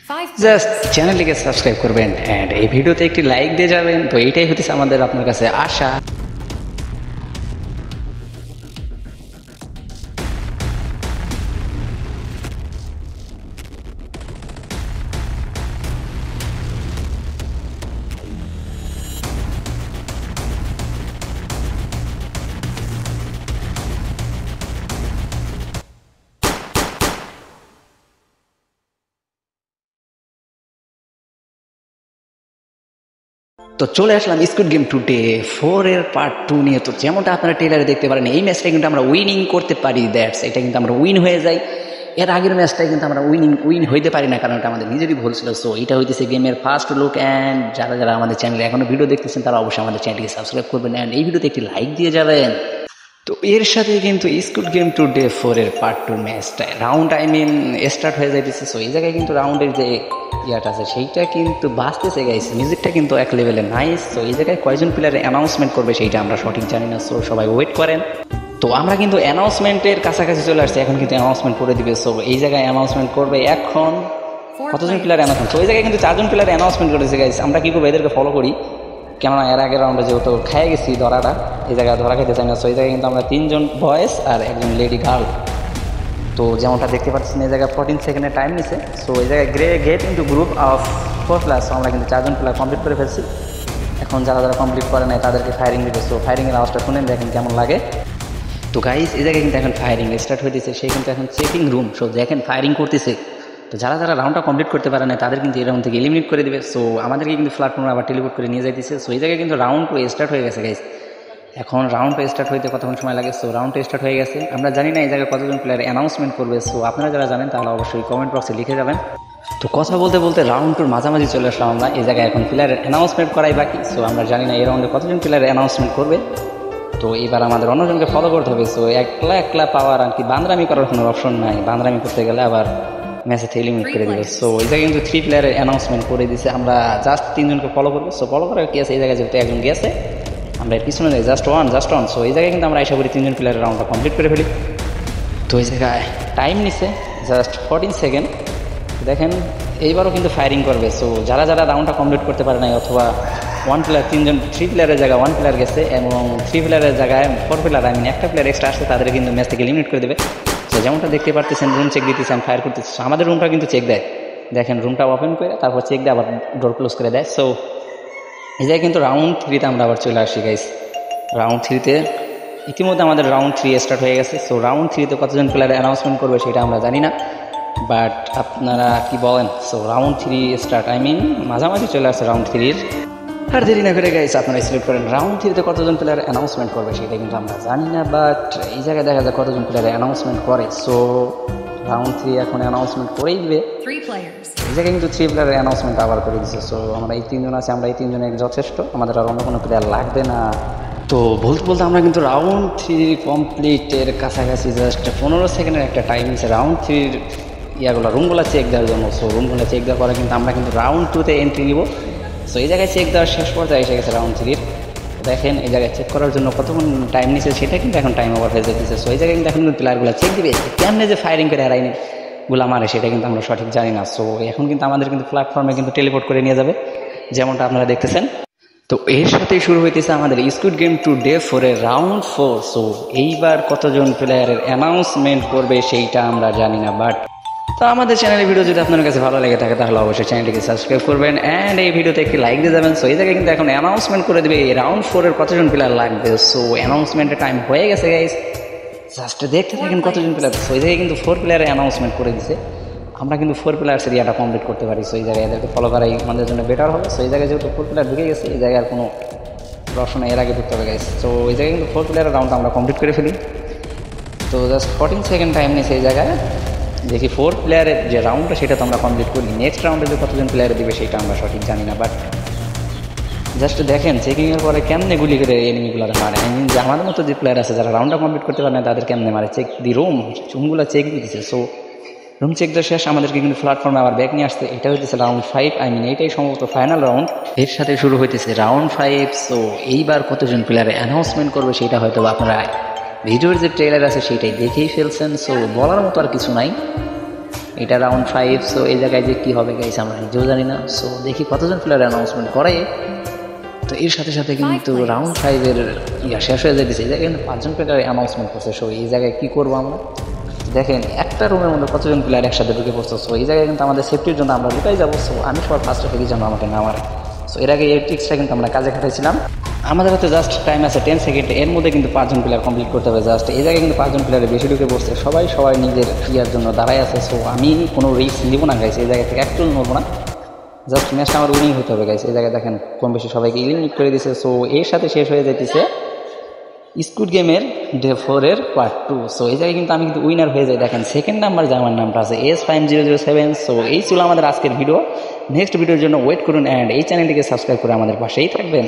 Just চ্যানেলটিকে subscribe করবেন and এই ভিডিওতে একটি লাইক দিয়ে যাবেন। তো এইটাই হচ্ছে আমাদের আপনার কাছে আশা। তো চলে আসলাম স্কুইড গেম টুডে 4 এর পার্ট 2 নিয়ে। তো যেমনটা আপনারা ট্রেলারে দেখতে পারেন, এই ম্যাচটা কিন্তু আমরা উইনিং করতে পারি। দ্যাটস এটা কিন্তু আমরা উইন হয়ে যাই। এর আগের ম্যাচটা কিন্তু আমরা উইন হইতে পারি না, কারণ এটা আমাদের নিজেরই ভুল ছিল। সো এটা হইতেছে গেমের ফার্স্ট লুক। অ্যান্ড যারা যারা আমাদের চ্যানেলে এখনো ভিডিও দেখতেছেন তারা অবশ্যই আমাদের চ্যানেলটিকে সাবস্ক্রাইব করবেন অ্যান্ড এই ভিডিওতে একটি লাইক দিয়ে যাবেন। তো এর সাথে কিন্তু স্কুইড গেম টুডে 4 এর পার্ট 2 ম্যাচটা রাউন্ড স্টার্ট হয়ে যাইতেছে। সো এই জায়গায় কিন্তু রাউন্ডের যে ইয়াটা আছে সেইটা কিন্তু বাঁচতেছে গাইস। মিউজিকটা কিন্তু এক লেভেলে নাইস। তো এই জায়গায় কয়জন প্লেয়ার অ্যানাউন্সমেন্ট করবে সেইটা আমরা সঠিক জানি না। সো সবাই ওয়েট করেন। তো আমরা কিন্তু অ্যানাউন্সমেন্টের কাছাকাছি চলে আসছি, এখন কিন্তু অ্যানাউন্সমেন্ট করে দিবে। সো এই জায়গায় অ্যানাউন্সমেন্ট করবে এখন কতজন প্লেয়ার অ্যানাউন্সমেন্ট। তো এই জায়গায় কিন্তু 4জন প্লেয়ার অ্যানাউন্সমেন্ট করেছে গাইস। আমরা কি করবো, এদেরকে ফলো করি, কেননা এর আগের রাউন্ডে যেহেতু খেয়ে গেছি ধরাটা, এই জায়গায় ধরা খেতে চাই না। সো এই জায়গায় কিন্তু আমরা 3জন বয়েস আর একজন লেডি গার্ল। তো যেমনটা দেখতে পাচ্ছেন এই জায়গায় 14 সেকেন্ডের টাইম নিছে। সো এই জায়গায় gate into group of 4 player. আমরা কিন্তু 4জন প্লেয়ার কমপ্লিট করে ফেলছি। এখন যারা যারা কমপ্লিট করে নেয় তাদেরকে ফায়ারিং দিবে। সো ফায়ারিংয়ের আওয়াজটা শুনেন, দেখেন কেমন লাগে। তো গাইস এই জায়গায় কিন্তু এখন ফায়ারিং স্টার্ট হইতেছে। সে কিন্তু এখন চেকিং রুম। সো দেখেন ফায়ারিং করতেছে। তো যারা যারা রাউন্ডটা কমপ্লিট করতে পারে না তাদের কিন্তু এই রাউন্ড থেকে এলিমিনেট করে দিবে। সো আমাদেরকে কিন্তু প্ল্যাটফর্মে আবার টেলিপোর্ট করে নিয়ে যাইতেছে। সো এই জায়গায় কিন্তু রাউন্ড 2 স্টার্ট হয়ে গেছে গাইস। এখন রাউন্ড 2 স্টার্ট হইতে কতক্ষণ সময় লাগে। সো রাউন্ড 2 স্টার্ট হয়ে গেছে। আমরা জানি না এই জায়গায় কতজন প্লেয়ার অ্যানাউন্সমেন্ট করবে। সো আপনারা যারা জানেন তাহলে অবশ্যই কমেন্ট বক্সে লিখে যাবেন। তো কথা বলতে বলতে রাউন্ড 2 মাঝামাঝি চলে আসলাম আমরা। এই জায়গায় এখন প্লেয়ারের অ্যানাউন্সমেন্ট করাই বাকি। সো আমরা জানি না এই রাউন্ডে কতজন প্লেয়ার অ্যানাউন্সমেন্ট করবে। তো এবার আমাদের অন্যজনকে ফলো করতে হবে। সো একলা পাওয়ার আর কি বান্দরামি করার কোনো অপশন নাই। বান্দরামি করতে গেলে আবার ম্যাচে থেকে এলিমিনেট করে দেবে। সো এই জায়গায় কিন্তু 3 প্লেয়ারের অ্যানাউন্সমেন্ট করে দিয়েছে। আমরা জাস্ট 3জনকে ফলো করবো। সো ফলো করার কি আছে, এই জায়গায় যেহেতু একজন গেছে আমরা এর পিছনে যাই, জাস্ট ওয়ান। সো এই জায়গায় কিন্তু আমরা আশা করি 3জন প্লেয়ারের রাউন্ডটা কমপ্লিট করে ফেলি। তো এই জায়গায় টাইম নিছে জাস্ট 14 সেকেন্ড। দেখেন এইবারও কিন্তু ফায়ারিং করবে। সো যারা যারা রাউন্ডটা কমপ্লিট করতে পারে নাই, অথবা 1 প্লেয়ার 3 প্লেয়ারের জায়গায় 1 প্লেয়ার গেছে এবং 3 প্লেয়ারের জায়গায় 4 প্লেয়ার একটা প্লেয়ার এক্সট্রা আসছে, তাদের কিন্তু ম্যাচ থেকে এলিমিনেট করে দেবে। তো যেমনটা দেখতে পারতেছেন রুম চেক দিতেছেন, ফায়ার করতেছে। আমাদের রুমটা কিন্তু চেক দেয়। দেখেন রুমটা ওপেন করে তারপর চেক দেয়, আবার ডোর ক্লোজ করে দেয়। সো এই জায়গায় কিন্তু রাউন্ড 3তে আমরা আবার চলে আসি গাইস। রাউন্ড 3তে ইতিমধ্যে আমাদের রাউন্ড 3 স্টার্ট হয়ে গেছে। সো রাউন্ড 3তে কতজন প্লেয়ার অ্যানাউন্সমেন্ট করবে সেটা আমরা জানি না, বাট আপনারা কি বলেন। সো রাউন্ড 3 স্টার্ট, মাঝামাঝি চলে আসছে রাউন্ড 3-র। আর দেরি না করে গাইস আপনারা সিলেক্ট করেন রাউন্ড 3তে কতজন প্লেয়ার অ্যানাউন্সমেন্ট করবে সেটা কিন্তু আমরা জানি না, বাট এই জায়গায় দেখা যায় কতজন প্লেয়ার অ্যানাউন্সমেন্ট করে। সো রাউন্ড 3 এখন অ্যানাউন্সমেন্ট করেই দিবে। এই জায়গায় কিন্তু 3 প্লেয়ারের অ্যানাউন্সমেন্ট আবার করে দিচ্ছে। সো আমরা এই 3জন আছি, আমরা এই 3জনের যথেষ্ট, আমাদের আর অন্য কোনো প্লেয়ার লাগবে না। তো বলতে বলতে আমরা কিন্তু রাউন্ড 3 কমপ্লিটের কাছাকাছি। জাস্ট 15 সেকেন্ডের একটা টাইম নিচ্ছে রাউন্ড 3-র রুমগুলো চেক দেওয়ার জন্য। সো রুমগুলো চেক দেওয়ার পরে কিন্তু আমরা কিন্তু রাউন্ড 2-তে এন্ট্রি নিব। সো এই জায়গায় চেক দেওয়ার শেষ পর্যায়ে এসে গেছে রাউন্ড 3-র। দেখেন এই জায়গায় চেক করার জন্য কতক্ষণ টাইম নিচ্ছে সেটা কিন্তু এখন টাইম ওভার হয়ে যেতেছে। সো এই জায়গায় কিন্তু এখন কিন্তু প্লেয়ারগুলো চেক দিবে, কেমনে যে ফায়ারিং করে হারাইনি গুলা মারে সেটা কিন্তু আমরা সঠিক জানি না। সো এখন কিন্তু আমাদের কিন্তু প্ল্যাটফর্মে কিন্তু টেলিপোর্ট করে নিয়ে যাবে, যেমনটা আপনারা দেখতেছেন। তো এর সাথেই শুরু হইতেছে আমাদের স্কুইড গেম টুডে 4 এর রাউন্ড 4। সো এইবার কতজন প্লেয়ারের অ্যানাউন্সমেন্ট করবে সেইটা আমরা জানি না, বাট তো আমাদের চ্যানেলের ভিডিও যদি আপনার কাছে ভালো লেগে থাকে তাহলে অবশ্যই চ্যানেলটিকে সাবস্ক্রাইব করবেন অ্যান্ড এই ভিডিওতে একটি লাইক দিয়ে যাবেন। সো এই জায়গায় কিন্তু এখন অ্যানাউন্সমেন্ট করে দেবে এই রাউন্ড 4 এর কতজন প্লেয়ার লাগবে। সো অ্যানাউন্সমেন্টের টাইম হয়ে গেছে গাইস, জাস্ট দেখতে থাকেন কতজন প্লেয়ার। সো এই জায়গায় কিন্তু 4 প্লেয়ারের অ্যানাউন্সমেন্ট করে দিছে। আমরা কিন্তু 4 প্লেয়ার্সের ইয়াটা কমপ্লিট করতে পারি। সো এই জায়গায় এদেরকে ফলো করাই আমাদের জন্য বেটার হবে। সো এই জায়গায় যেহেতু 4 প্লেয়ার ঢুকে গেছে, এই জায়গায় আর কোনো প্রশ্ন এর আগে ঢুকতে হবে গাইস। তো এই জায়গায় কিন্তু 4 প্লেয়ারের রাউন্ডটা আমরা কমপ্লিট করে ফেলি। তো জাস্ট 14 সেকেন্ড টাইম নিয়েছে এই জায়গায়। দেখি 4 প্লেয়ারের যে রাউন্ডটা সেটা তো আমরা কমপ্লিট করি। নেক্সট রাউন্ডে যে কতজন প্লেয়ার দিবে সেটা আমরা সঠিক জানি না, বাট জাস্ট দেখেন চেকিংয়ের পরে কেমনে গুলি করে এনিমিগুলো মারে। যে আমাদের মতো যে প্লেয়ার আছে যারা রাউন্ডটা কমপ্লিট করতে পারে না তাদের কেমনে মারে, চেক দি রুমগুলো চেক দিতেছে। সো রুম চেক দেওয়া শেষ, আমাদেরকে কিন্তু প্ল্যাটফর্মে আবার ব্যাক নিয়ে আসছে। এটা হইতেছে রাউন্ড 5, এইটাই সম্ভবত ফাইনাল রাউন্ড। এর সাথে শুরু হইতেছে রাউন্ড 5। সো এইবার কতজন প্লেয়ারে অ্যানাউন্সমেন্ট করবে সেটা হয়তো আপনারা ভিডিওর যে ট্রেলার আছে সেটাই দেখেই ফেলছেন। সো বলার মতো আর কিছু নাই। এটা রাউন্ড 5। সো এই জায়গায় যে কী হবে গাইস আমরা নিজেও জানি না। সো দেখি কতজন প্লেয়ার অ্যানাউন্সমেন্ট করে। তো এর সাথে সাথে কিন্তু রাউন্ড 5-এর শেষ হয়ে যেতেছে। এই জায়গায় কিন্তু 5জন প্লেয়ার অ্যানাউন্সমেন্ট করছে। সো এই জায়গায় কী করবো আমরা, দেখেন একটা রুমের মধ্যে কতজন প্লেয়ার একসাথে ঢুকে পড়ছে। সো এই জায়গায় কিন্তু আমাদের সেফটির জন্য আমরা ঢুকাই যাবো। সো আমি সবার ফার্স্টে থেকে যেন আমাকে না মারে। সো এর আগে এই ট্রিক্সটা কিন্তু আমরা কাজে খাটাইছিলাম। আমাদের হাতে জাস্ট টাইম আছে 10 সেকেন্ড, এর মধ্যে কিন্তু 5জন প্লেয়ার কমপ্লিট করতে হবে জাস্ট। এই জায়গায় কিন্তু 5জন প্লেয়ারের বেশি ঢুকে পড়ছে, সবাই নিজের ইয়ার জন্য দাঁড়ায় আছে। সো আমি কোনো রিস্ক নিব না গাইছে, এই জায়গা থেকে একটু নড়বো না, জাস্ট ম্যাচটা আমার উইনিং হতে হবে গাইছে। এই জায়গায় দেখেন কম বেশি সবাইকে ইলিমিনেট করে দিয়েছে। সো এর সাথে শেষ হয়ে যেতেছে স্কুড গেমের ডে 4-এর পার্ট 2। সো এই জায়গায় কিন্তু আমি কিন্তু উইনার হয়ে যাই। দেখেন সেকেন্ড নাম্বার যে আমার নামটা আছে S5007। সো এই ছিল আমাদের আজকের ভিডিও। নেক্সট ভিডিওর জন্য ওয়েট করুন অ্যান্ড এই চ্যানেলটিকে সাবস্ক্রাইব করে আমাদের পাশেই থাকবেন।